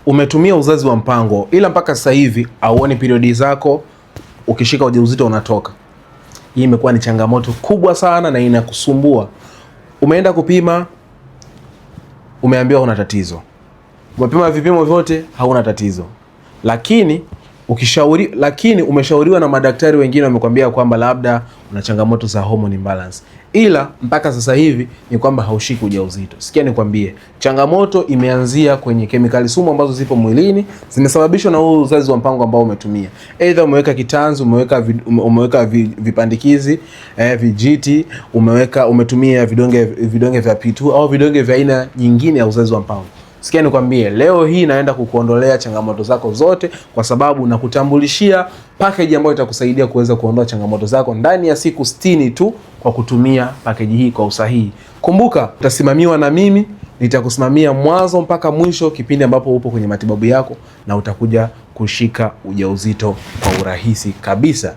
umetumia uzazi wa mpango ila mpaka sasa hivi hauoni periodi zako, ukishika ujauzito unatoka. Hii imekuwa ni changamoto kubwa sana na inakusumbua. Umeenda kupima, umeambiwa huna tatizo. Umepima vipimo vyote, hauna tatizo. Lakini umeshauriwa na madaktari wengine, wamekwambia kwamba labda una changamoto za hormone imbalance. Ila mpaka sasa hivi ni kwamba haushiki ujauzito. Sikia nikwambie, changamoto imeanzia kwenye kemikali sumu ambazo zipo mwilini, zimesababishwa na huo uzazi wa mpango ambao umetumia. Aidha umeweka kitanzi, umeweka vipandikizi, vijiti, umetumia vidonge vya P2 au vidonge vya aina nyingine ya uzazi wa mpango. Sikia nikwambie, leo hii naenda kukuondolea changamoto zako zote, kwa sababu nakutambulishia package ambayo itakusaidia kuweza kuondoa changamoto zako ndani ya siku 60 tu kwa kutumia package hii kwa usahihi. Kumbuka, utasimamiwa na mimi, nitakusimamia mwanzo mpaka mwisho kipindi ambapo upo kwenye matibabu yako, na utakuja kushika ujauzito kwa urahisi kabisa.